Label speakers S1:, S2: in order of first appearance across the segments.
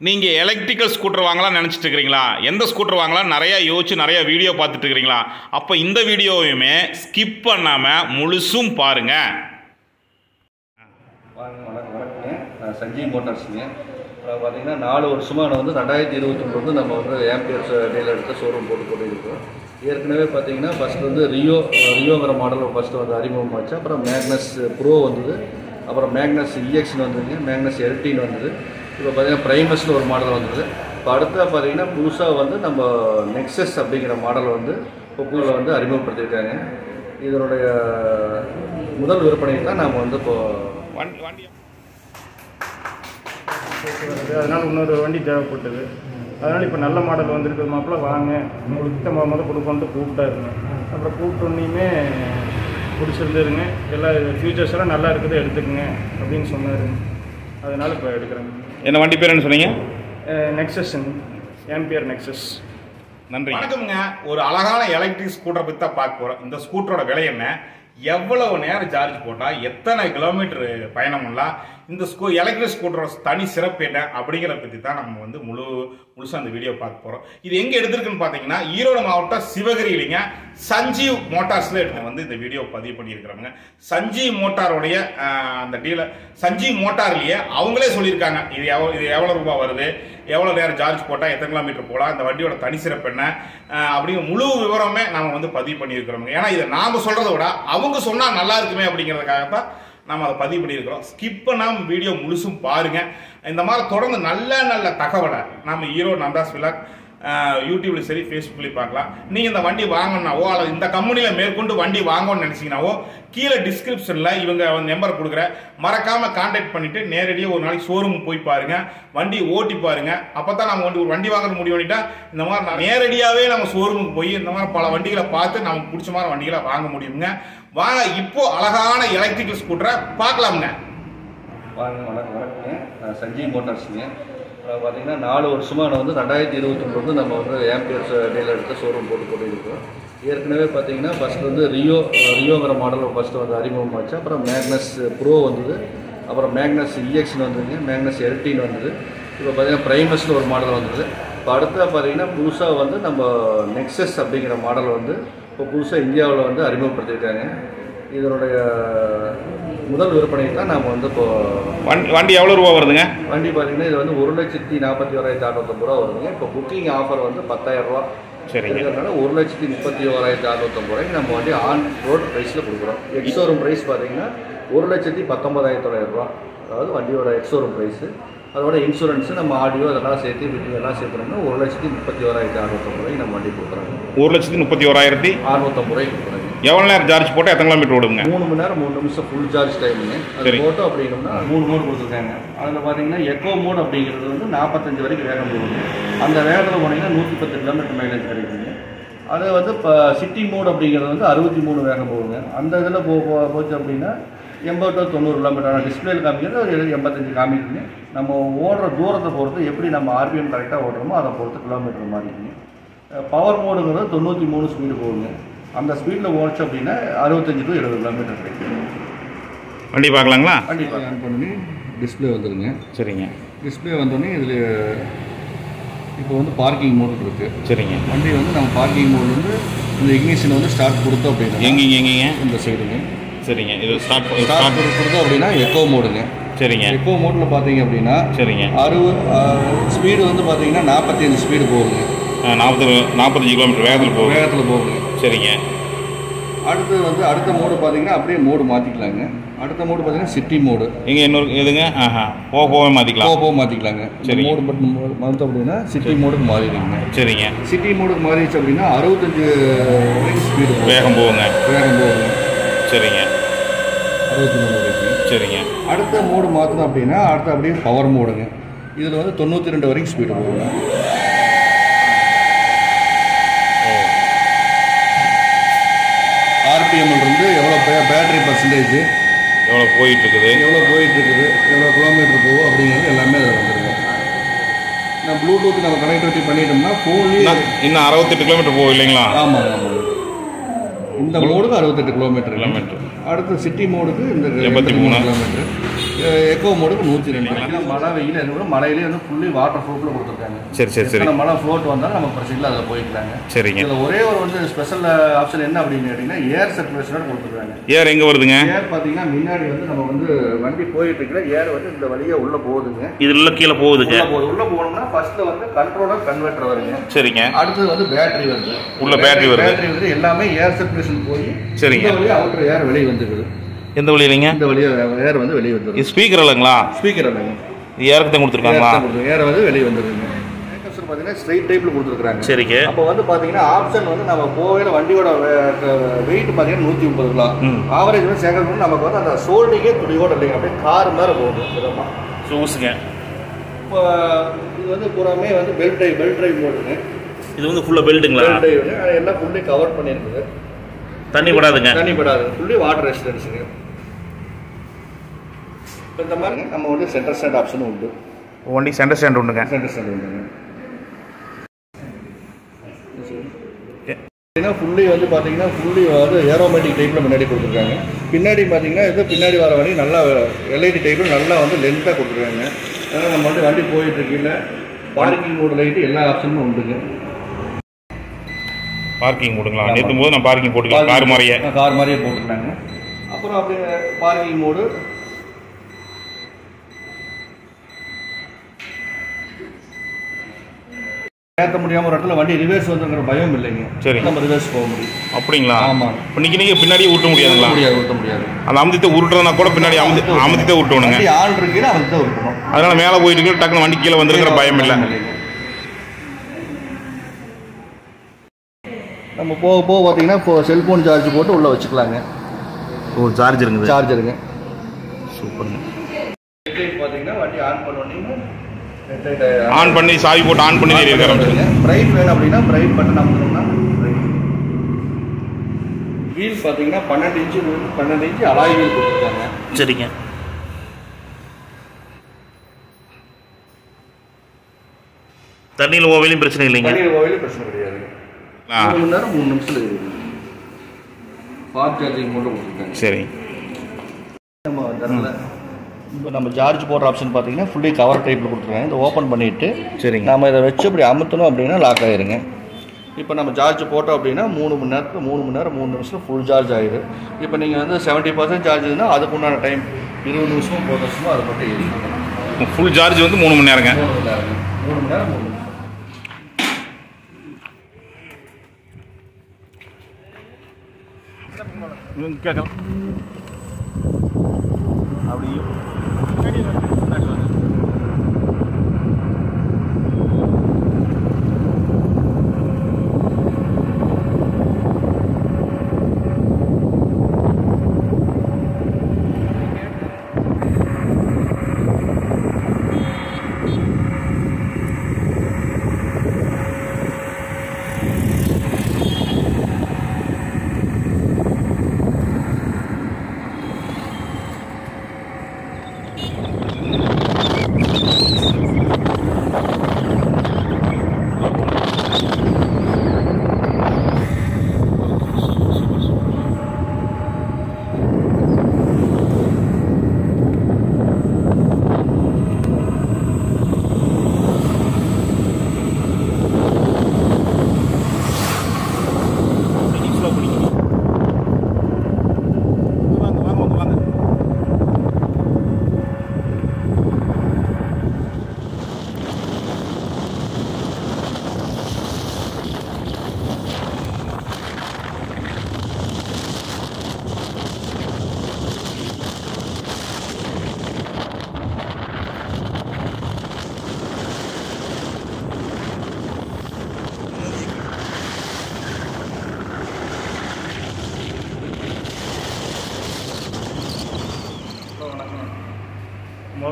S1: நீங்கள் electrical scooter வாங்கலாம்னு நினச்சிட்டு இருக்கிறீங்களா? எந்த ஸ்கூட்டர் வாங்கலாம் நிறையா யோசிச்சு நிறையா வீடியோ பார்த்துட்டு இருக்கிறீங்களா? அப்போ இந்த வீடியோவையுமே ஸ்கிப் பண்ணாமல் முழுசும் பாருங்கள்.
S2: வணக்கங்க, நான் சஞ்சீவ் மோட்டார்ஸுங்க. பார்த்தீங்கன்னா 4 வருஷமாக நான் 2023 நம்ம ஆம்பியர்ஸ் டீலர் எடுத்து ஷோரூம் போட்டு இருக்கோம். ஏற்கனவே பார்த்தீங்கன்னா ஃபஸ்ட்டு ரியோங்கிற மாடல் ஃபஸ்ட்டு அறிமுகமாச்சு. அப்புறம் மேக்னஸ் ப்ரோ வந்தது, அப்புறம் மேக்னஸ் இஎக்ஸ்னு வந்ததுங்க, மேக்னஸ் எல்டின்னு வந்தது. இப்போ பார்த்தீங்கன்னா ப்ரைமஸ்னு ஒரு மாடல் வந்தது. இப்போ அடுத்த பார்த்தீங்கன்னா புதுசாக நம்ம நெக்ஸஸ் அப்படிங்கிற மாடல் இப்போ புதுசில் அறிமுகப்படுத்தியிருக்காங்க. இதனுடைய முதல் விற்பனை தான் நாம் இப்போ
S3: அதனால் இன்னொரு வண்டி தேவைப்பட்டது. அதனால் இப்போ நல்ல மாடல் வந்திருக்குது மாப்பிள்ள, வாங்க உங்களுக்கு முதல் கொடுக்கணுன்ட்டு கூப்பிட்டாருங்க. அப்புறம் கூப்பிட்டோன்னையுமே பிடிச்சிருந்துருங்க, எல்லா ஃபியூச்சர்ஸ் எல்லாம் நல்லா இருக்குது எடுத்துக்கங்க அப்படின்னு சொன்னாருங்க. அதனால் இப்போ எடுக்கிறேங்க.
S1: என்ன வண்டி பேர் என்ன சொன்னீங்க?
S3: நெக்ஸஸ்ங்க, ஆம்பியர் நெக்ஸஸ்.
S1: நன்றி. வணக்கம்ங்க. ஒரு அழகான எலக்ட்ரிக் ஸ்கூட்டரை பற்றி தான் பார்க்க போகிறோம். இந்த ஸ்கூட்டரோட விலை என்ன, எவ்வளவு நேரம் சார்ஜ் போட்டால் எத்தனை கிலோமீட்டர் பயணம்லாம், இந்த எலக்ட்ரிக் ஸ்கூட்டரோட தனி சிறப்பு என்ன அப்படிங்கிறத பற்றி தான் நம்ம முழுசாக அந்த வீடியோ பார்க்க போகிறோம். இது எங்கே எடுத்திருக்குன்னு பார்த்தீங்கன்னா ஈரோடு மாவட்டம் சிவகிரியிலிங்க சஞ்சீவ் மோட்டார்ஸில் எடுத்து இந்த வீடியோ பதிவு பண்ணியிருக்கிறவங்க. சஞ்சீவ் மோட்டாரோடைய அந்த டீலர் சஞ்சீவ் மோட்டார்லேயே அவங்களே சொல்லியிருக்காங்க இது எவ்வளோ ரூபாய் வருது, எவ்வளோ நேரம் சார்ஜ் போட்டால் எத்தனை கிலோமீட்டர் போகலாம், இந்த வண்டியோட தனி சிறப்பு என்ன அப்படிங்கிற முழு விவரமே நம்ம பதிவு பண்ணியிருக்கிறோம். ஏன்னா இதை நாம் சொல்கிறத விட அவங்க சொன்னால் நல்லா இருக்குமே அப்படிங்கிறதுக்காகத்தான் நம்ம அதை பதிவு பண்ணியிருக்கிறோம். ஸ்கிப் பண்ணாமல் வீடியோ முழுசும் பாருங்கள். இந்த மாதிரி தொடர்ந்து நல்ல நல்ல தகவலை நம்ம ஈரோடு நந்தாஸ் விலாக் யூடியூப்லையும் சரி ஃபேஸ்புக்லையும் பார்க்கலாம். நீங்கள் இந்த வண்டி வாங்கணுன்னாவோ அல்லது இந்த கம்பெனியில் மேற்கொண்டு வண்டி வாங்கணும்னு நினச்சிங்கனாவோ கீழே டிஸ்கிரிப்ஷனில் இவங்க நம்பர் கொடுக்குற மறக்காமல் கான்டாக்ட் பண்ணிவிட்டு நேரடியாக ஒரு நாளைக்கு ஷோரூம் போய் பாருங்கள், வண்டி ஓட்டி பாருங்கள். அப்போ தான் நம்ம ஒரு வண்டி வாங்குறது முடிவு பண்ணிட்டா இந்த மாதிரி நேரடியாகவே நம்ம ஷோரூமுக்கு போய் இந்த மாதிரி பல வண்டிகளை பார்த்து நமக்கு பிடிச்ச மாதிரி வண்டிகளை வாங்க முடியுங்க. வாங்க இப்போ அழகான எலக்ட்ரிக்கல் ஸ்கூட்டரை பார்க்கலாமுங்க.
S2: வணக்கங்க, நான் சஞ்சீவ் மோட்டார்ஸுங்க. பார்த்தீங்கன்னா 4 வருஷமாக நான் 2023 நம்ம ஆம்பியர்ஸ் டீலர் எடுத்து ஷோரூம் போட்டு இருக்கோம். ஏற்கனவே பார்த்தீங்கன்னா ஃபஸ்ட்டு ரியோங்கிற மாடல் ஃபஸ்ட்டு அறிமுகமாச்சு. அப்புறம் மேக்னஸ் ப்ரோ வந்தது, அப்புறம் மேக்னஸ் இஎக்ஸ்னு வந்ததுங்க, மேக்னஸ் எல்டின்னு வந்தது. இப்போ பார்த்தீங்கன்னா ப்ரைமஸ்னு ஒரு மாடல் வந்தது. இப்போ அடுத்த பார்த்தீங்கன்னா புதுசாக நம்ம நெக்ஸஸ் அப்படிங்கிற மாடல் இப்போ புதுசாக இந்தியாவில் அறிமுகப்படுத்தியிருக்காங்க. இதனுடைய முதல் விற்பனை தான் நாம் இப்போ
S1: வண்டி எவ்வளோ ரூபா வருதுங்க?
S2: வண்டி பார்த்தீங்கன்னா இது 1,41,650 ரூபா வருதுங்க. இப்போ புக்கிங் ஆஃபர் 10,000 ரூபா.
S1: சரிங்க.
S2: அதனால 1,31,650 ரூபாய்க்கு நம்ம வண்டி ஆன் ரோட் ப்ரைஸில் கொடுக்குறோம். எக்ஸோரூம் ப்ரைஸ் பார்த்தீங்கன்னா 1,19,900 ரூபா. அதாவது வண்டியோட எக்ஸோரூம் ப்ரைஸு. அதோட இன்சூரன்ஸு நம்ம ஆடியோ அதெல்லாம் சேர்த்து ஃபிட்டிங் எல்லாம் சேர்த்துனோம்னா 1,31,650 ரூபாய்க்கு நம்ம வண்டி கொடுக்குறோம்.
S1: 1,31,650
S2: ரூபாய்க்கு கொடுக்குறாங்க.
S1: எவ்வளோ நேரம் சார்ஜ் போட்டால் எத்தனை கிலோமீட்டர் ஓடுங்க?
S2: 3 மணி நேரம் 3 நிமிஷம் ஃபுல் சார்ஜ் டைமுங்க. அது போட்டோ அப்படின்னோம்னா 3 மோடு கொடுத்துருக்காங்க. அதில் பார்த்தீங்கன்னா எக்கோ மோட் அப்படிங்கிறது 45 வரைக்கும் வேகம் போகுது. அந்த வேகத்தில் போனீங்கன்னா 110 கிலோமீட்டர் மைலேஜ் கிடைக்குங்க. அது இப்போ சிட்டி மோட் அப்படிங்கிறது 63 வேகம் போகுங்க. அந்த இதில் போச்சு அப்படின்னா 80-90 கிலோமீட்டர். ஆனால் டிஸ்பிளேயில் காமிக்கிறது ஒரு 85 காமிக்குங்க. நம்ம ஓடுற தூரத்தை பொறுத்து எப்படி நம்ம ஆர்பிஎம் கரெக்டாக ஓடுறோமோ அதை பொறுத்து கிலோமீட்டர் மாறிக்குங்க. பவர் மோடுங்கிறது 93 ஸ்பீடு போகுங்க. அந்த ஸ்பீடில் ஓடிச்சு அப்படின்னா 65-70 கிலோமீட்டர் கிடைக்கும்.
S1: வண்டி பார்க்கலாங்களா?
S2: வண்டி ஆன் பண்ணி டிஸ்பிளே வந்துடுங்க.
S1: சரிங்க.
S2: டிஸ்பிளே வந்தோடனே இதில் இப்போ பார்க்கிங் மோடு இருக்குது.
S1: சரிங்க.
S2: வண்டி நம்ம பார்க்கிங் மோடு இந்த இக்னிஷன் ஸ்டார்ட் கொடுத்தோம் அப்படின்னா
S1: எங்கேங்க
S2: இந்த சைடுங்க.
S1: சரிங்க. இது ஸ்டார்ட்
S2: கொடுத்தோம் அப்படின்னா எக்கோ மோடுங்க.
S1: சரிங்க.
S2: எக்கோ மோடில் பார்த்தீங்க அப்படின்னா
S1: சரிங்க
S2: 60 ஸ்பீடு பார்த்தீங்கன்னா 45 ஸ்பீடு போகுங்க.
S1: 45 கிலோமீட்டர் வேகத்தில் போகுங்க. சரிங்க.
S2: அடுத்த மோடு பார்த்தீங்கன்னா அப்படியே மோடு மாற்றிக்கலாங்க. அடுத்த மோடு பார்த்தீங்கன்னா சிட்டி மோடு.
S1: இங்கே இன்னொரு இதுங்க போக
S2: மாற்றிக்கலாங்க. சரி, மோடு மட்டும் மாற்றோம் அப்படின்னா சிட்டி மோடுக்கு மாறிடுங்க.
S1: சரிங்க.
S2: சிட்டி மோடுக்கு மாறிடுச்சு அப்படின்னா 65 ஸ்பீடு
S1: வேகம் போகுங்க. சரிங்க.
S2: 63 வரைக்கும்.
S1: சரிங்க.
S2: அடுத்த மோடு மாற்றணும் அப்படின்னா அப்படியே பவர் மோடுங்க. இதில் 92 வரைக்கும் ஸ்பீடு போகுங்க. ஆர்பிஎம்லேருந்து எவ்வளோ பேட்டரி பர்சன்டேஜ்
S1: எவ்வளோ போயிட்டுருக்குது,
S2: எவ்வளோ கிலோமீட்டர் போகும் அப்படிங்கிறது எல்லாமே அதில் வந்துருங்க. நான் ப்ளூடூத் கனெக்டிவிட்டி பண்ணிட்டோம்னா ஃபோன்லேயே
S1: இன்னும் 68 கிலோமீட்டர் போகும் இல்லைங்களா?
S2: ஆமாங்க. இந்த மோடுக்கு 68 கிலோமீட்டர். அடுத்து சிட்டி மோடுக்கு இந்த 83 கிலோமீட்டர். எக்கோ மோடுக்கு 102. மழை வெயில் எது மழையிலே வந்து ஃபுல்லி வாட்டர் ப்ரூஃபில் கொடுத்துருக்காங்க.
S1: சரி.
S2: மழை ஃப்ளோட் வந்தாலும் நம்ம பிரச்சனை அதில் போய்க்கலாங்க.
S1: சரிங்க.
S2: இதில் ஒரே ஒரு வந்து ஸ்பெஷல் ஆப்ஷன் என்ன அப்படின்னு கேட்டிங்கன்னா ஏர் சர்க்குலேஷனோட கொடுத்துருக்காங்க.
S1: ஏர் எங்கே வருதுங்க?
S2: ஏர் பார்த்தீங்கன்னா முன்னாடி வந்து நம்ம வந்து வண்டி போயிட்டு இருக்கிற ஏர் வந்து இந்த வழியாக உள்ளே போகுதுங்க.
S1: இது உள்ள கீழே போகுதுங்க.
S2: உள்ளே போகணும்னா ஃபர்ஸ்ட்டில் வந்து கண்ட்ரோலர் கன்வெர்ட்டர் வருங்க.
S1: சரிங்க.
S2: அடுத்தது வந்து பேட்டரி வருது.
S1: உள்ள பேட்டரி
S2: வந்து எல்லாமே ஏர் சர்க்குலேஷன் போய்
S1: சரிங்க
S2: அவுட்டர் ஏர் வெளியே வந்துருக்குது.
S1: எந்த வழி இல்லைங்க? இந்த
S2: வழியா ஏர் வந்து வெளியே வந்துருது.
S1: இது ஸ்பீக்கர் இல்லைங்களா?
S2: ஸ்பீக்கர் இல்லைங்க.
S1: ஏருக்கு தான் கொடுத்துருக்காங்களா?
S2: ஏர் வந்து வெளியே வந்துருக்குங்க. பார்த்தீங்கன்னா ஸ்ட்ரைட் டைப்ல கொடுத்துருக்காங்க.
S1: சரிங்க.
S2: அப்போ வந்து பார்த்தீங்கன்னா ஆப்ஷன் வந்து நம்ம போகையில் வண்டியோட வெயிட் பார்த்தீங்கன்னா 130 கிலோ. ஆவரேஜ் வந்து சேர்க்கறது நமக்கு வந்து அந்த சோல்டிங்கே துணியோட இல்லைங்க, அப்படியே கார் மாதிரி போகுது விதமாக
S1: சூஸுங்க.
S2: இப்போ இது வந்து பூராமே வந்து பெல்ட் ட்ரைவ் மோடுங்க.
S1: இது வந்து ஃபுல்லாக பெல்ட்டுங்களா?
S2: பெல்ட் எல்லாம் ஃபுல்லி கவர் பண்ணியிருக்குது.
S1: தண்ணி படாதுங்க.
S2: தண்ணி படாது. ஃபுல்லி வாட்டர் ரெசிஸ்டன்ஸுங்க. இப்போ இந்த மாதிரி நம்ம வந்து சென்டர் ஸ்டாண்ட் ஆப்ஷனும் உண்டு.
S1: வண்டி சென்டர் ஸ்டாண்ட் உண்டுங்க.
S2: சென்டர் ஸ்டாண்ட் உண்டுங்க. ஃபுல்லி வந்து பார்த்தீங்கன்னா ஃபுல்லி வந்து ஏரோமேட்டிக் டைப்பில் முன்னாடி கொடுத்துருக்காங்க. பின்னாடி பார்த்தீங்கன்னா இது பின்னாடி வர வண்டி நல்லா எல்ஐடி டைப்பில் நல்லா வந்து லென்த்தாக கொடுத்துருக்காங்க. அதனால் நம்ம வந்து வண்டி போயிட்டு இருக்கீங்க. பார்க்கிங் மோடு லைட்டு எல்லா ஆப்ஷனும் உண்டுங்க.
S1: பார்க்கிங் போட்டுங்களா? நேற்று போது நான் பார்க்கிங் போட்டுக்கலாம். கார் மாதிரியே
S2: போட்டுருக்காங்க. அப்புறம் அப்படியே பார்க்கிங் மோடு ஏற்ற முடியாமல் ஒரு இடத்துல வண்டி ரிவர்ஸ் வந்துங்கிற பயம் இல்லைங்க.
S1: சரி,
S2: நம்ம ரிவர்ஸ் போக முடியும்.
S1: அப்படிங்களா?
S2: ஆமாம்.
S1: இப்போ நீங்கள் பின்னாடியே ஊட்ட முடியாதுங்களா?
S2: ஊட்ட முடியாது.
S1: அந்த அமுத்திட்ட உருட்டுறதுனா கூட பின்னாடி அமுத்திட்ட உருட்டணுங்க.
S2: ஆள் இருக்கீங்க அமுத்திட்ட உருட்டணும்.
S1: அதனால மேலே போயிட்டு இருக்கு டக்குனு வண்டி கீழே வந்துருக்கிற பயம் இல்லை.
S2: நம்ம போக பார்த்தீங்கன்னா இப்போ செல்ஃபோன் சார்ஜ் போட்டு உள்ளே வச்சுக்கலாங்க.
S1: ஓ, சார்ஜருங்க.
S2: சூப்பருங்க. பார்த்தீங்கன்னா வண்டி
S1: ஆன் பண்ணி சாவி போட்டு ஆன் பண்ணி
S2: இருக்காங்க. பிரைட் வேணும் அப்படின்னா பிரைட் பட்டன் அமுத்தணும்னா வீல் பார்த்தீங்கன்னா 12 இன்ச்சு அலாய் வீல் கொடுத்துருக்காங்க.
S1: சரிங்க. தண்ணியில் ஓவையிலும் பிரச்சனை இல்லைங்க.
S2: தண்ணியில் ஓவையிலும் பிரச்சனை கிடையாது. 3 மணி நேரம் 3 நிமிஷத்தில் இருக்குது. ஃபாஸ்ட் சார்ஜிங் மட்டும் கொடுத்துருக்காங்க.
S1: சரி.
S2: நம்ம சார்ஜ் போடுற ஆப்ஷன் பார்த்தீங்கன்னா ஃபுல்லி கவர் டைப்பில் கொடுத்துருக்காங்க. இதை ஓப்பன் பண்ணிவிட்டு
S1: சரிங்க
S2: நம்ம இதை வச்சு இப்படி அமுத்தணும் அப்படின்னா லாக் ஆகிருங்க. இப்போ நம்ம சார்ஜ் போட்டோம் அப்படின்னா 3 மணி நேரம் 3 நிமிஷம் ஃபுல் சார்ஜ் ஆகிடும். இப்போ நீங்கள் வந்து 70% சார்ஜ் இருந்தால் அதுக்கு உண்டான டைம் 20 நிமிஷமோ 30 நிமிஷமோ அது மட்டும் ஏறி
S1: ஃபுல் சார்ஜ் வந்து 3 மணி நேரங்க.
S2: 3 மணி நேரம் 3 நிமிஷம்.
S1: கேட்கலாம் அப்படியே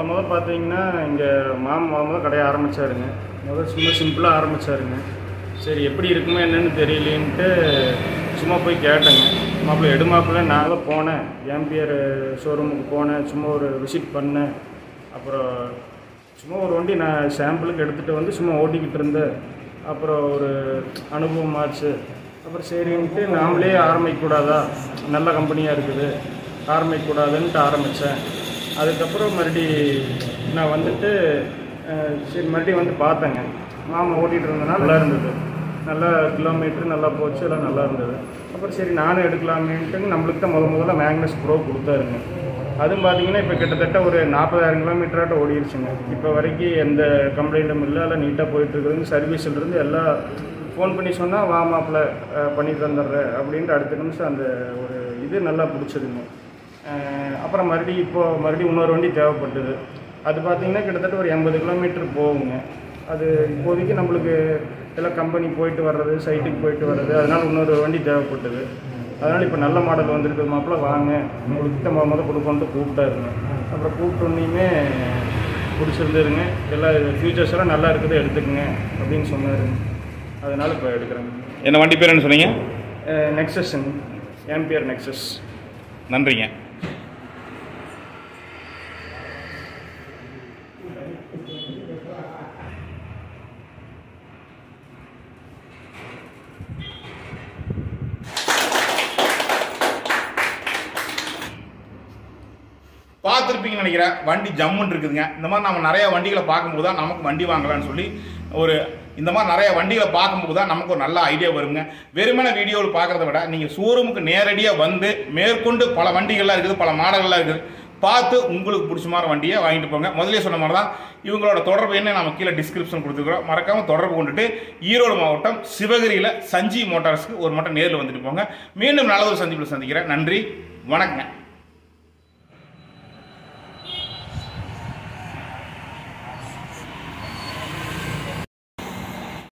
S3: முதல் பார்த்தீங்கன்னா இங்கே முதல் கடையை ஆரம்பித்தாருங்க. சும்மா சிம்பிளாக ஆரம்பித்தாருங்க. சரி எப்படி இருக்குமோ என்னென்னு தெரியலேன்ட்டு சும்மா போய் கேட்டேங்க. மாப்பிள்ளை நான் தான் போனேன், ஆம்பியர் ஷோரூமுக்கு போனேன், சும்மா ஒரு விசிட் பண்ணேன். அப்புறம் சும்மா ஒரு வண்டி நான் சாம்பிளுக்கு எடுத்துகிட்டு வந்து சும்மா ஓட்டிக்கிட்டு இருந்தேன். அப்புறம் ஒரு அனுபவம் ஆச்சு. அப்புறம் சரின்ட்டு நாமளே ஆரம்பிக்கக்கூடாதா, நல்ல கம்பெனியாக இருக்குது, ஆரம்பிக்கக்கூடாதுன்ட்டு ஆரம்பித்தேன். அதுக்கப்புறம் நான் வந்துட்டு சரி மறுபடியும் வந்து பார்த்தேங்க. மாமா ஓட்டிகிட்டு இருந்ததுனால நல்லா இருந்தது, நல்லா கிலோமீட்ரு நல்லா போச்சு, எல்லாம் நல்லா இருந்தது. அப்புறம் சரி நானும் எடுக்கலாமேன்ட்டு நம்மளுக்கு தான் முதல்ல மேக்னஸ் ப்ரோ கொடுத்தாருங்க. அதுவும் பார்த்தீங்கன்னா இப்போ கிட்டத்தட்ட ஒரு 40,000 கிலோமீட்டராட்ட ஓடிடுச்சுங்க. இப்போ வரைக்கும் எந்த கம்ப்ளைண்ட்டும் இல்லை, எல்லாம் நீட்டாக போயிட்டுருக்குதுங்க. சர்வீஸ்லேருந்து எல்லாம் ஃபோன் பண்ணி சொன்னால் வா மாப்பிள்ள பண்ணி தந்துடுறேன் அப்படின்ட்டு அடுத்த நிமிஷம் அந்த ஒரு இது நல்லா பிடிச்சதுங்க. அப்புறம் மறுபடியும் இன்னொரு வண்டி தேவைப்பட்டது. அது பார்த்திங்கன்னா கிட்டத்தட்ட ஒரு 80 கிலோமீட்டர் போகுங்க. அது இப்போதைக்கு நம்மளுக்கு எல்லாம் கம்பெனி போயிட்டு வர்றது, சைட்டுக்கு போயிட்டு வர்றது, அதனால் இன்னொரு வண்டி தேவைப்பட்டது. அதனால் இப்போ நல்ல மாடல் வந்திருக்கு மாப்பிள்ள வாங்க, உங்களுக்கு முதல் கொடுக்கொண்டு கூப்பிட்டாருங்க. அப்புறம் கூப்பிட்டோன்னையுமே பிடிச்சிருந்துருங்க, எல்லாம் ஃபியூச்சர்ஸ் எல்லாம் நல்லா இருக்குது எடுத்துக்கங்க அப்படின்னு சொன்னாருங்க. அதனால் இப்போ எடுக்கிறேங்க.
S1: என்ன வண்டி பேர் என்ன சொன்னீங்க?
S3: நெக்ஸஸ்ங்க, ஆம்பியர் நெக்ஸஸ்.
S1: நன்றிங்க. பார்த்துருப்பீங்கன்னு நினைக்கிறேன். வண்டி ஜம்முன்னு இருக்குதுங்க. இந்த மாதிரி நம்ம நிறைய வண்டிகளை பார்க்கும்போது தான் நமக்கு வண்டி வாங்கலான்னு சொல்லி இந்த மாதிரி நிறைய வண்டிகளை பார்க்கும்போது தான் நமக்கு ஒரு நல்ல ஐடியா வருங்க. வெறுமன வீடியோவில் பார்க்குறத விட நீங்கள் ஷோரூமுக்கு நேரடியாக வந்து மேற்கொண்டு பல வண்டிகள்லாம் இருக்குது, பல மாடல்கள்லாம் இருக்குது, பார்த்து உங்களுக்கு பிடிச்ச மாதிரி வண்டியை வாங்கிட்டு போங்க. முதலே சொன்ன மாதிரி தான் இவங்களோட தொடர்பு என்ன நம்ம கீழே டிஸ்கிரிப்ஷன் கொடுத்துருக்குறோம். மறக்காமல் தொடர்பு கொண்டுட்டு ஈரோடு மாவட்டம் சிவகிரியில் சஞ்சீவ் மோட்டார்ஸ்க்கு ஒரு மட்டும் நேரில் வந்துட்டு போங்க. மீண்டும் நல்ல ஒரு சந்திப்பில் சந்திக்கிறேன். நன்றி, வணக்கங்க.